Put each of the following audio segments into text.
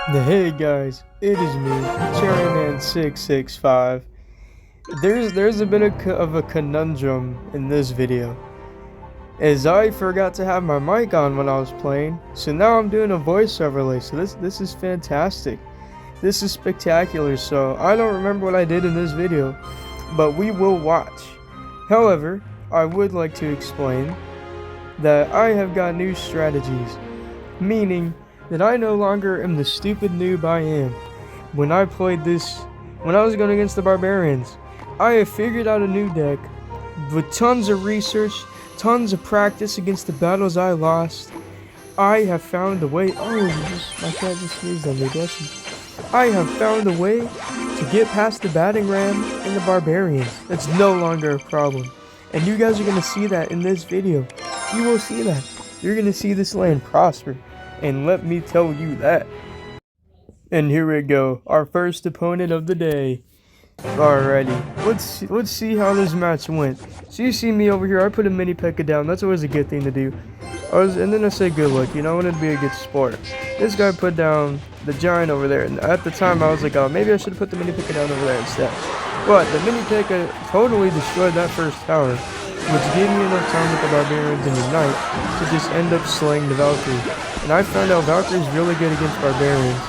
Hey guys, it is me, Cherryman665. There's a bit of a conundrum in this video, as I forgot to have my mic on when I was playing, so now I'm doing a voice overlay. So this is fantastic. This is spectacular. So I don't remember what I did in this video, but we will watch. However, I would like to explain that I have got new strategies, meaning that I no longer am the stupid noob I am. When I played this, when I was going against the barbarians, I have figured out a new deck with tons of research, tons of practice against the battles I lost. I have found a way. Oh, my cat just sneezed on me, bless him. I have found a way to get past the batting ram and the barbarians. That's no longer a problem. And you guys are going to see that in this video. You will see that. You're going to see this land prosper. And let me tell you that. And here we go, our first opponent of the day. Alrighty, let's see how this match went. So you see me over here, I put a mini P.E.K.K.A down. That's always a good thing to do. And then I say good luck, you know, I wanted to be a good sport. This guy put down the giant over there, and at the time I was like, oh, maybe I should have put the mini P.E.K.K.A down over there instead. But the mini P.E.K.K.A totally destroyed that first tower, which gave me enough time with the barbarians and the knight to just end up slaying the Valkyrie. And I found out Valkyrie is really good against barbarians,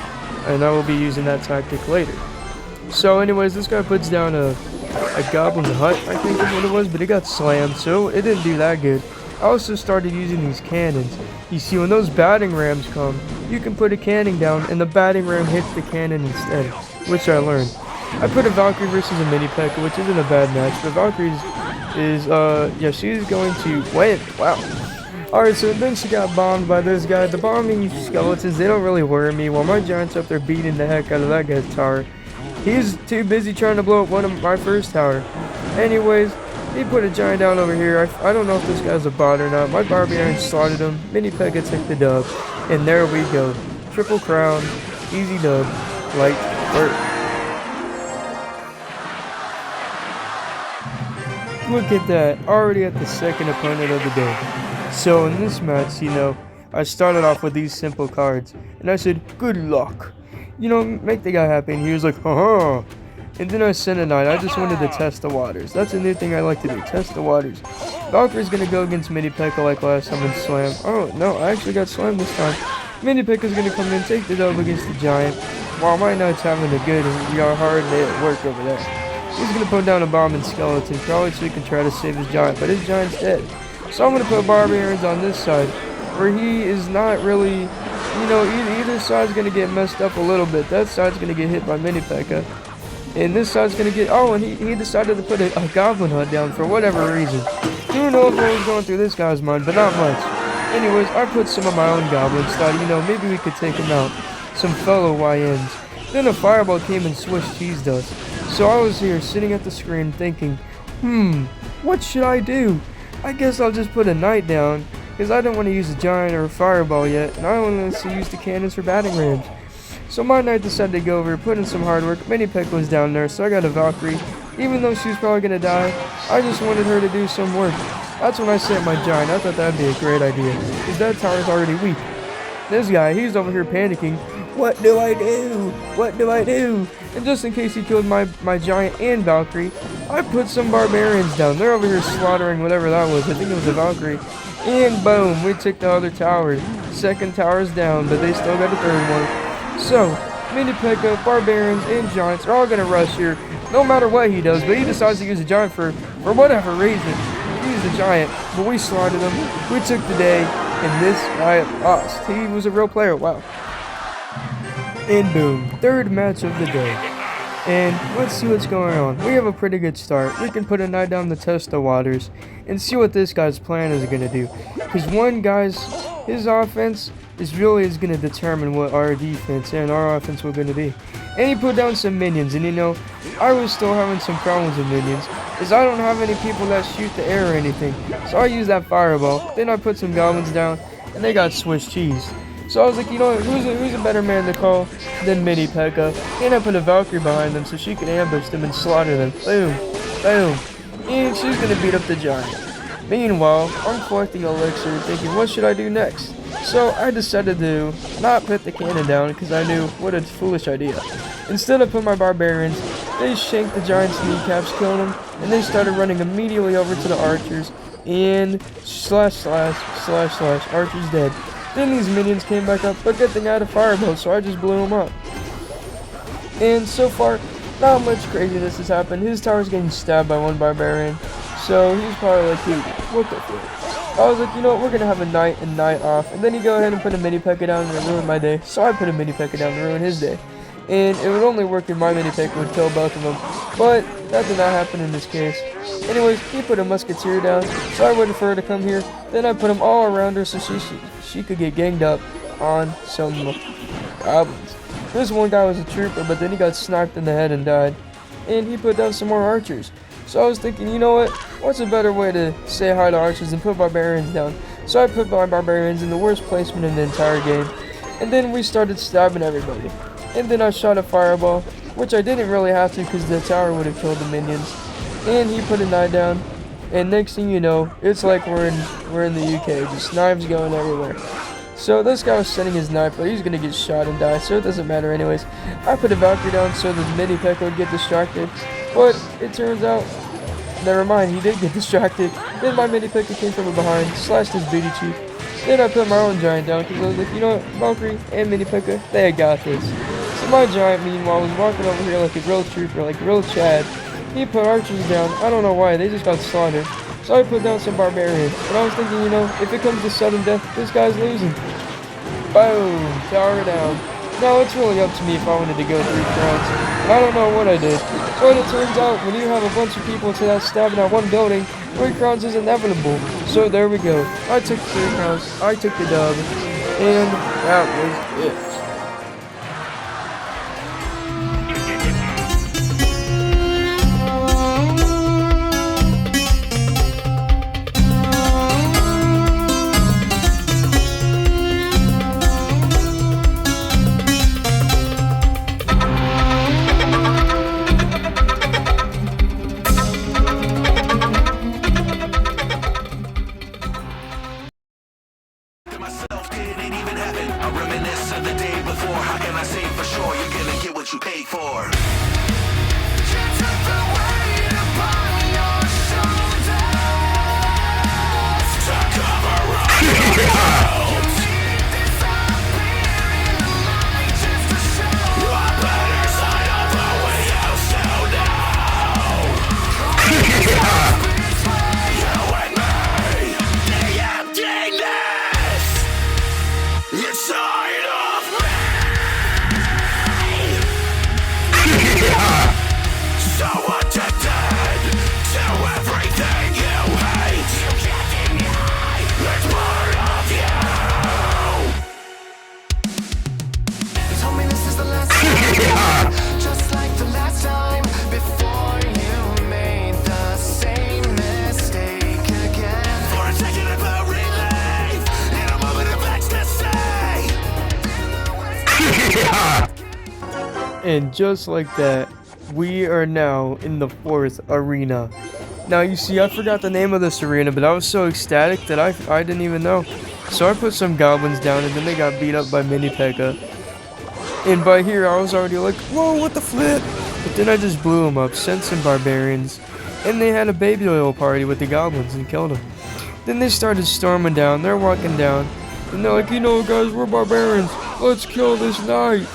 and I will be using that tactic later. So anyways, this guy puts down a goblin hut, I think is what it was, but it got slammed, so it didn't do that good. I also started using these cannons. You see, when those batting rams come, you can put a cannon down, and the batting ram hits the cannon instead, which I learned. I put a Valkyrie versus a mini P.E.K.K.A, which isn't a bad match, but Valkyrie's yeah, she's going to win. Wow. Alright, so then she got bombed by this guy. The bombing skeletons, they don't really worry me, while my giant's up there beating the heck out of that guy's tower. He's too busy trying to blow up one of my first tower. Anyways, he put a giant down over here. I don't know if this guy's a bot or not. My barbarian slaughtered him. Mini P.E.K.K.A took the dub. And there we go. Triple crown. Easy dub. Light work. Look at that. Already at the second opponent of the day. So in this match, you know, I started off with these simple cards. And I said, good luck. You know, make the guy happy. And he was like, haha. And then I sent a knight. I just wanted to test the waters. That's a new thing I like to do. Test the waters. Valkyrie's going to go against mini P.E.K.K.A like last time and slam. Oh, no. I actually got slammed this time. Mini P.E.K.K.A's going to come in, take the dub against the giant. While my knight's having a good and hard day at work over there. He's going to put down a bomb and skeleton. Probably so he can try to save his giant. But his giant's dead. So I'm going to put barbarians on this side. Where he is not really... You know, either side's going to get messed up a little bit. That side's going to get hit by mini P.E.K.K.A. And this side's going to get... Oh, and he decided to put a goblin hut down for whatever reason. Who knows what was going through this guy's mind, but not much. Anyways, I put some of my own goblins. Thought, you know, maybe we could take him out. Some fellow YNs. Then a fireball came and Swiss cheesed us. So I was here sitting at the screen thinking, what should I do? I guess I'll just put a knight down. Because I don't want to use a giant or a fireball yet. And I want to use the cannons for batting rams. So my knight decided to go over, put in some hard work. Mini P.E.K.K.A was down there, so I got a Valkyrie. Even though she was probably going to die, I just wanted her to do some work. That's when I sent my giant. I thought that'd be a great idea, because that tower's already weak. This guy, he's over here panicking. What do I do? What do I do? And just in case he killed my giant and Valkyrie, I put some barbarians down. They're over here slaughtering whatever that was. I think it was a Valkyrie. And boom, we took the other tower. Second tower's down, but they still got a third one. So, mini P.E.K.K.A, barbarians, and giants are all going to rush here, no matter what he does. But he decides to use a giant for whatever reason. He used a giant, but we slaughtered him. We took the day, and this guy lost. He was a real player, wow. And boom, third match of the day. And let's see what's going on. We have a pretty good start. We can put a knight down to test the waters and see what this guy's plan is going to do. Because his offense is going to determine what our defense and our offense were going to be. And he put down some minions. And you know, I was still having some problems with minions. Because I don't have any people that shoot the air or anything. So I used that fireball. Then I put some goblins down. And they got Swiss cheese. So I was like, you know, who's a better man to call than mini P.E.K.K.A? And I put a Valkyrie behind them so she could ambush them and slaughter them. Boom, boom. And she's going to beat up the giant. Meanwhile, I'm collecting elixir thinking, what should I do next? So I decided to not put the cannon down because I knew what a foolish idea. Instead of putting my barbarians, they shanked the giant's kneecaps, killed him, and they started running immediately over to the archers, and slash, archers dead. Then these minions came back up, but good thing I had a firebolt, so I just blew them up. And so far, not much craziness has happened. His tower's getting stabbed by one barbarian, so he's probably like, dude, what the fuck? I was like, you know what, we're gonna have a night and night off, and then he go ahead and put a mini P.E.K.K.A down and it ruined my day, so I put a mini P.E.K.K.A down to ruin his day. And it would only work if my mini P.E.K.K.A would kill both of them, but that did not happen in this case. Anyways, he put a musketeer down, so I waited for her to come here, then I put them all around her so she could get ganged up on some goblins. This one guy was a trooper, but then he got sniped in the head and died. And he put down some more archers. So I was thinking, you know what? What's a better way to say hi to archers than put barbarians down? So I put my barbarians in the worst placement in the entire game. And then we started stabbing everybody. And then I shot a fireball, which I didn't really have to because the tower would have killed the minions. And he put a knife down. And next thing you know, it's like we're in the UK, just knives going everywhere. So this guy was sending his knife, but he's gonna get shot and die, so it doesn't matter anyways. I put a Valkrie down so the mini P.E.K.K.A would get distracted, but it turns out, never mind, he did get distracted. Then my mini P.E.K.K.A came from behind, slashed his booty cheek. Then I put my own giant down because I was like, you know what, Valkrie and mini P.E.K.K.A, they got this. So my giant, meanwhile, was walking over here like a real trooper, like a real Chad. He put archers down. I don't know why, they just got slaughtered. So I put down some barbarians. But I was thinking, you know, if it comes to sudden death, this guy's losing. Boom! Tower down. Now it's really up to me if I wanted to go 3 crowns. I don't know what I did. But it turns out when you have a bunch of people to that stabbing at one building, 3 crowns is inevitable. So there we go. I took 3 crowns. I took the dub. And that was it. You paid for. And just like that, we are now in the 4th arena. Now you see, I forgot the name of this arena, but I was so ecstatic that I didn't even know. So I put some goblins down and then they got beat up by mini P.E.K.K.A. And by here I was already like, whoa, what the flip? But then I just blew them up, sent some barbarians, and they had a baby oil party with the goblins and killed them. Then they started storming down, they're walking down, and they're like, you know guys, we're barbarians, let's kill this knight.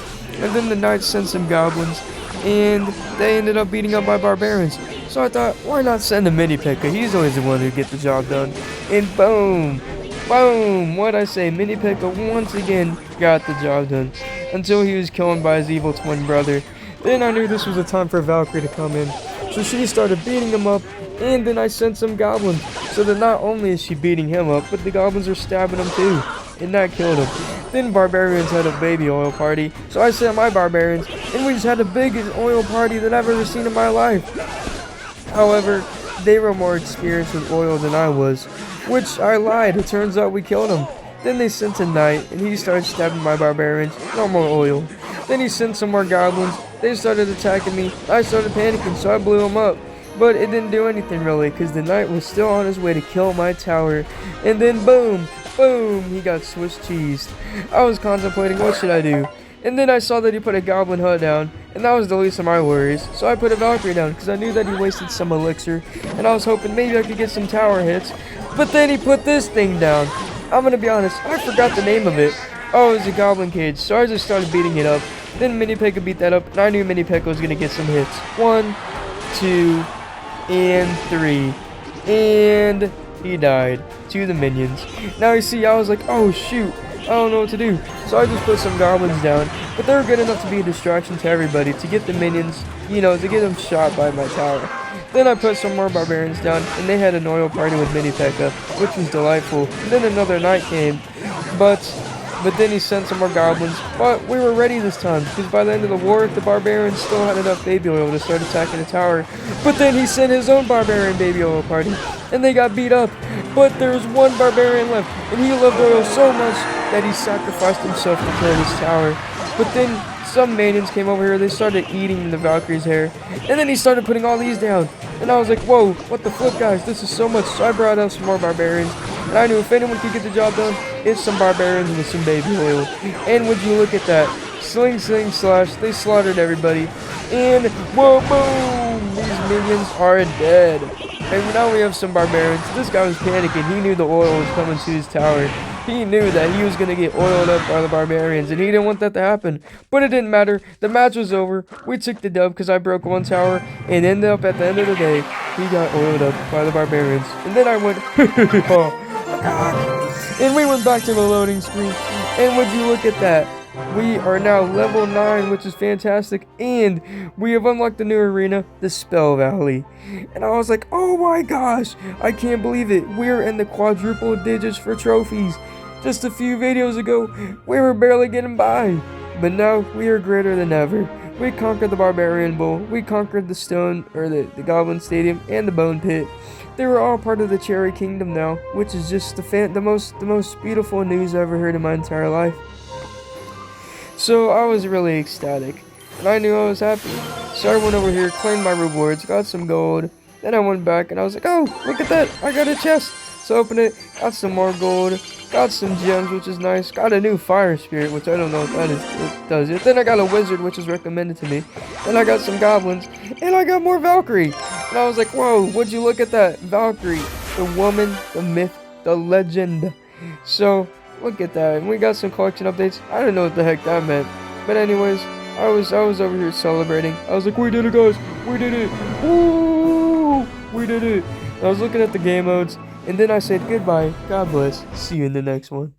And then the knights sent some goblins, and they ended up beating up my barbarians. So I thought, why not send a mini P.E.K.K.A? He's always the one who gets the job done. And boom, boom, what'd I say? Mini P.E.K.K.A once again got the job done. Until he was killed by his evil twin brother. Then I knew this was the time for Valkrie to come in. So she started beating him up, and then I sent some goblins. So that not only is she beating him up, but the goblins are stabbing him too. And that killed him. Then barbarians had a baby oil party, so I sent my barbarians, and we just had the biggest oil party that I've ever seen in my life. However, they were more experienced with oil than I was, which I lied. It turns out we killed him. Then they sent a knight, and he started stabbing my barbarians. No more oil. Then he sent some more goblins. They started attacking me. I started panicking, so I blew them up. But it didn't do anything really, because the knight was still on his way to kill my tower. And then boom, boom, he got Swiss cheesed. I was contemplating what should I do. And then I saw that he put a goblin hut down, and that was the least of my worries. So I put a Valkyrie down, because I knew that he wasted some elixir, and I was hoping maybe I could get some tower hits. But then he put this thing down. I'm gonna be honest, I forgot the name of it. Oh, it was a goblin cage, so I just started beating it up. Then Mini Pekka beat that up, and I knew Mini Pekka was gonna get some hits. 1, 2, and 3. And he died to the minions. Now you see, I was like, oh shoot, I don't know what to do. So I just put some goblins down, but they were good enough to be a distraction to everybody, to get the minions, you know, to get them shot by my tower. Then I put some more barbarians down, and they had an oil party with Mini Pekka, which was delightful. And then another night came, but then he sent some more goblins. But we were ready this time, because by the end of the war, the barbarians still had enough baby oil to start attacking the tower. But then he sent his own barbarian baby oil party, and they got beat up. But there was one barbarian left, and he loved oil so much that he sacrificed himself to kill this tower. But then some minions came over here, they started eating the Valkyrie's hair, and then he started putting all these down. And I was like, whoa, what the flip, guys, this is so much. So I brought out some more barbarians, and I knew if anyone could get the job done, it's some barbarians with some baby oil. And would you look at that, sling, sling, slash, they slaughtered everybody, and whoa, boom, these minions are dead. And now we have some barbarians. This guy was panicking, he knew the oil was coming to his tower. He knew that he was going to get oiled up by the barbarians, and he didn't want that to happen. But it didn't matter. The match was over. We took the dub because I broke one tower, and ended up at the end of the day, he got oiled up by the barbarians. And then I went, and we went back to the loading screen. And would you look at that? We are now level 9, which is fantastic, and we have unlocked the new arena, the Spell Valley. And I was like, oh my gosh, I can't believe it. We're in the quadruple digits for trophies. Just a few videos ago, we were barely getting by, but now we are greater than ever. We conquered the Barbarian Bowl, we conquered the Stone, or the Goblin Stadium, and the Bone Pit. They were all part of the Cherry Kingdom now, which is just the most beautiful news I ever heard in my entire life. So I was really ecstatic, and I knew I was happy. So I went over here, claimed my rewards, got some gold. Then I went back and I was like, oh, look at that, I got a chest. So I opened it, got some more gold, got some gems, which is nice. Got a new fire spirit, which I don't know what that is. It does it. Then I got a wizard, which is recommended to me. Then I got some goblins, and I got more Valkyrie. And I was like, whoa, would you look at that? Valkyrie, the woman, the myth, the legend. So look at that. And we got some collection updates. I don't know what the heck that meant. But anyways, I was over here celebrating. I was like, we did it, guys. We did it. Woo! We did it. I was looking at the game modes. And then I said goodbye, God bless, see you in the next one.